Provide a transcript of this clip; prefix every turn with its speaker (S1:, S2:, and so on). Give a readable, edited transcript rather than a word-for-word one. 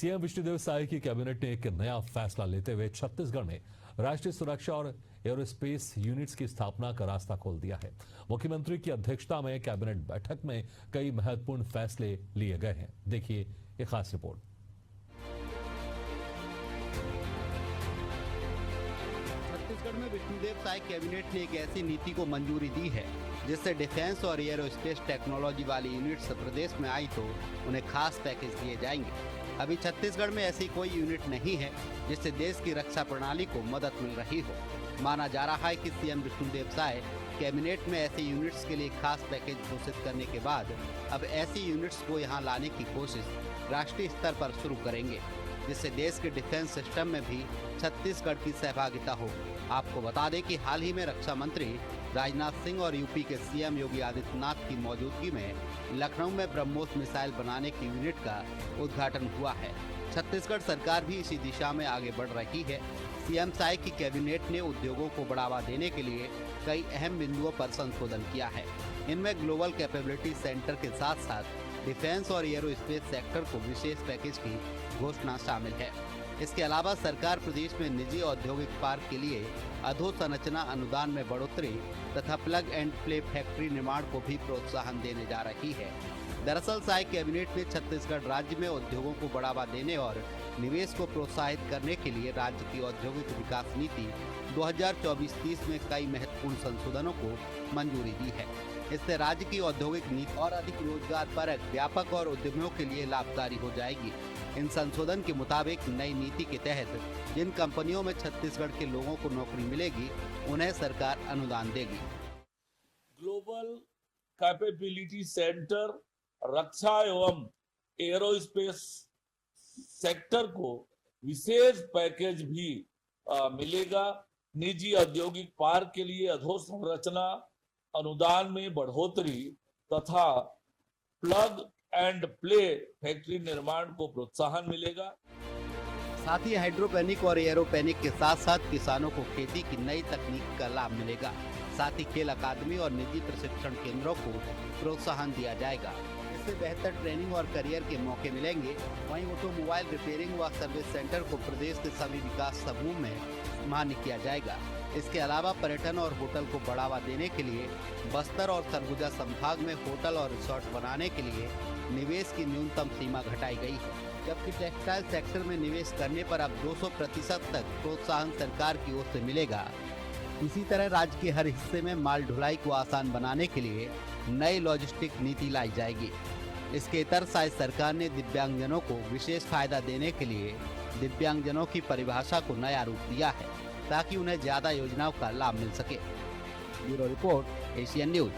S1: CM Vishnudeo Sai की cabinet ने एक नया फैसला लेते हुए छत्तीसगढ़ में राष्ट्रीय सुरक्षा और एरोस्पेस यूनिट्स की स्थापना का रास्ता खोल दिया है। मुख्यमंत्री की अध्यक्षता में कैबिनेट बैठक में कई महत्वपूर्ण फैसले लिए गए हैं। देखिए ये खास रिपोर्ट।
S2: छत्तीसगढ़ में विष्णुदेव साय कैबिनेट ने एक ऐसी नीति को मंजूरी दी है जिससे डिफेंस और एरोस्पेस टेक्नोलॉजी वाली यूनिट्स प्रदेश में आई तो उन्हें खास पैकेज दिए जाएंगे। अभी छत्तीसगढ़ में ऐसी कोई यूनिट नहीं है जिससे देश की रक्षा प्रणाली को मदद मिल रही हो। माना जा रहा है कि सीएम विष्णुदेव साय कैबिनेट में ऐसी यूनिट्स के लिए खास पैकेज घोषित करने के बाद अब ऐसी यूनिट्स को यहां लाने की कोशिश राष्ट्रीय स्तर पर शुरू करेंगे, जिससे देश के डिफेंस सिस्टम में भी छत्तीसगढ़ की सहभागिता हो। आपको बता दें कि हाल ही में रक्षा मंत्री राजनाथ सिंह और यूपी के सीएम योगी आदित्यनाथ की मौजूदगी में लखनऊ में ब्रह्मोस मिसाइल बनाने की यूनिट का उद्घाटन हुआ है। छत्तीसगढ़ सरकार भी इसी दिशा में आगे बढ़ रही है। सीएम साय की कैबिनेट ने उद्योगों को बढ़ावा देने के लिए कई अहम बिंदुओं पर संशोधन किया है। इनमें ग्लोबल कैपेबिलिटी सेंटर के साथ साथ डिफेंस और एरोस्पेस सेक्टर को विशेष पैकेज की घोषणा शामिल है। इसके अलावा सरकार प्रदेश में निजी औद्योगिक पार्क के लिए अधोसंरचना अनुदान में बढ़ोतरी तथा प्लग एंड प्ले फैक्ट्री निर्माण को भी प्रोत्साहन देने जा रही है। दरअसल साय कैबिनेट ने छत्तीसगढ़ राज्य में उद्योगों को बढ़ावा देने और निवेश को प्रोत्साहित करने के लिए राज्य की औद्योगिक विकास नीति 2024-30 में कई महत्वपूर्ण संशोधनों को मंजूरी दी है। इससे राज्य की औद्योगिक नीति और अधिक रोजगार परक, व्यापक और उद्यमियों के लिए लाभकारी हो जाएगी। इन संशोधन के मुताबिक नई नीति के तहत जिन कंपनियों में छत्तीसगढ़ के लोगों को नौकरी मिलेगी उन्हें सरकार अनुदान देगी।
S3: ग्लोबल कैपेबिलिटी सेंटर रक्षा एवं एरोस्पेस सेक्टर को विशेष पैकेज भी मिलेगा। निजी औद्योगिक पार्क के लिए अधोसंरचना अनुदान में बढ़ोतरी तथा प्लग एंड प्ले फैक्ट्री निर्माण को प्रोत्साहन मिलेगा।
S2: साथ ही हाइड्रोपेनिक और एरोपेनिक के साथ साथ किसानों को खेती की नई तकनीक का लाभ मिलेगा। साथ ही खेल अकादमी और निजी प्रशिक्षण केंद्रों को प्रोत्साहन दिया जाएगा। इससे बेहतर ट्रेनिंग और करियर के मौके मिलेंगे। वहीं ऑटोमोबाइल रिपेयरिंग व सर्विस सेंटर को प्रदेश के सभी विकास समूह में मान्य किया जाएगा। इसके अलावा पर्यटन और होटल को बढ़ावा देने के लिए बस्तर और सरगुजा संभाग में होटल और रिसोर्ट बनाने के लिए निवेश की न्यूनतम सीमा घटाई गई है, जबकि टेक्सटाइल सेक्टर में निवेश करने पर अब 200% तक प्रोत्साहन सरकार की ओर से मिलेगा। इसी तरह राज्य के हर हिस्से में माल ढुलाई को आसान बनाने के लिए नई लॉजिस्टिक नीति लाई जाएगी। इसके तहत साय सरकार ने दिव्यांगजनों को विशेष फायदा देने के लिए दिव्यांगजनों की परिभाषा को नया रूप दिया है ताकि उन्हें ज्यादा योजनाओं का लाभ मिल सके। Bureau report, Asian news.